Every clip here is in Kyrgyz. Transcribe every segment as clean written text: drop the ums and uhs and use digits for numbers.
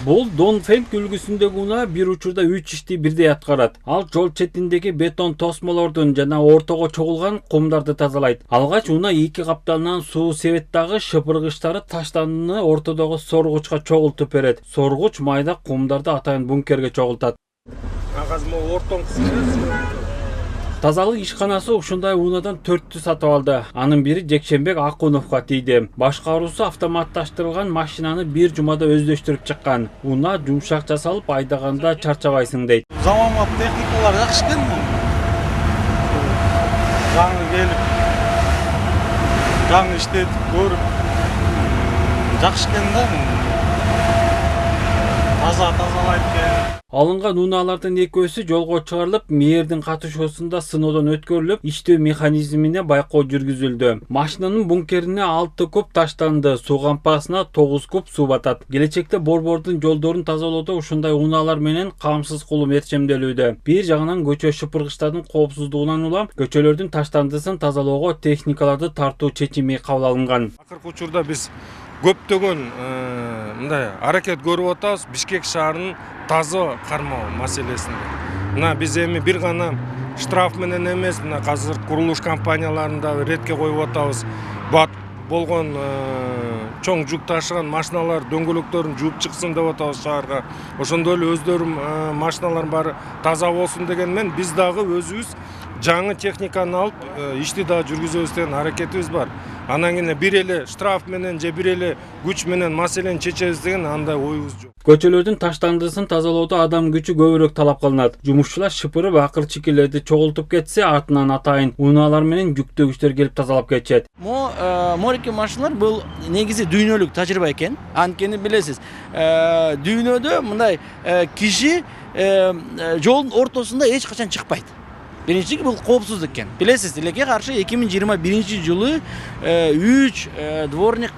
Бул Донфэнг үлгүсүндөгү унаа бир учурда 3 ишти бирдей аткарат. Ал жол четиндеги бетон тосмолордун жана ортого чогулган кумдарды тазалайт. Алгач унаа 2 капталынан суу себет дагы шыпыргычтары таштандыны ортодогу соргучка чогултуп берет. Соргуч майда кумдарды атайын бункерге чогултат. Тазалык ишканасы ушундай унаадан 4 сатып алды. Анын бири Жекшенбек Акуновго тийди. Башкаруусу автоматташтырылган машинаны бир жумада өздөштүрүп чыккан. Унаа жумшак жасалып айдаганда чарчабайсың дейт. Заманбап техникалар жакшы экен. Жаңы келип, жаңы иштетип көрүп жакшы экен да. Тазалайт экен. Алынган унаалардын экөөсү жолго чыгарылып, мээрдин катышуусунда сыноодон өткөрүлүп, иштөө механизмине байкоо жүргүзүлдү. Машинанын бункерине 6 куб таштанды, суу кампасына 9 куб суу батат. Келечекте борбордун жолдорун тазалоодо ушундай унаалар менен камсыз кылуу ээрчемделүүдө. Бир жагынан көчө шыпыргычтардын коопсуздугунан улам көчөлөрдүн таштандысын тазалоого техникаларды тартуу чечими кабыл алынган. Акыркы учурда биз көптөгөн мындай аракет көрүп атабыз Бишкек шаарынын таза кармоо маселесинде. Мына биз эми бир гана штраф менен эмес, мына азыр курулуш компанияларында ретке коюп атабыз. Бат болгон чоң жүк ташыган машиналар дөңгөлөктөрүн жууп чыксын деп атабыз шаарга. Ошондой эле өздөрүм машиналар баары таза болсун дегенмен биз дагы өзүбүз жаңы техниканы алып ишти дагы жүргүзөбүз деген аракетибиз бар. Анан кийин бир эле штраф менен же бир эле күч менен маселени чечебиз деген андай оюбуз жок. Көчөлөрдүн таштандысын тазалоодо адам күчү көбүрөөк талап кылынат. Жумушчулар шыпырып акыр чикелерди чогултуп кетсе, артынан атайын унаалар менен жүктөгүчтөр келип тазалап кетишет. Морики машиналар бул негизи дүйнөлүк тажрыйба экен. Анткени билесиз, дүйнөдө мындай киши жолдун ортосунда эч качан чыкпайт. Биринчиси бул коопсуздук экен. Билесиз, тилекке каршы 2021-жылы 3 дворник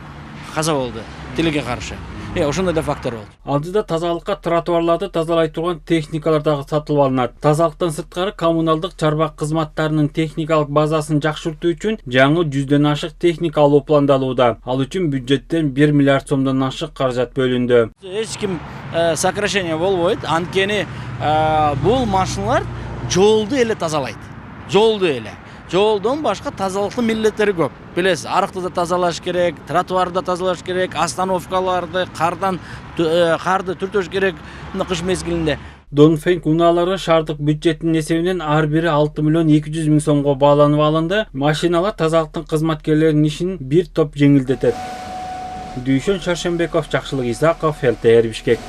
каза болду. Тилекке каршы. Ошондой да фактор болду. Алдыда тазалыкка тротуарларды тазалай турган техникалар дагы сатылып алынат. Тазалыктан сырткары коммуналдык чарба кызматтарынын техникалык базасын жакшыртуу үчүн жаңы 100дөн ашык техника алуу пландалууда. Ал үчүн бюджеттен 1 миллиард сомдон ашык каражат бөлүндү. Эч ким сокращение болбойт. Анткени бул машиналар жолду эле тазалайт. Жолду эле. Жолдон башка тазалыктын милдеттери көп. Билесиз, арыкты да тазалаш керек, тротуарды тазалаш керек, остановкаларды, карды түртөш керек кыш мезгилинде. Донфэнг унаалары шаардык бюджеттин эсебинен ар бири 6 миллион 200 миң сомго бааланып алынды. Машиналар тазалыктын кызматкерлеринин ишин бир топ жеңилдетет. Дүйшөн Шаршенбеков, Жакшылык Исаков, ЛТР Бишкек.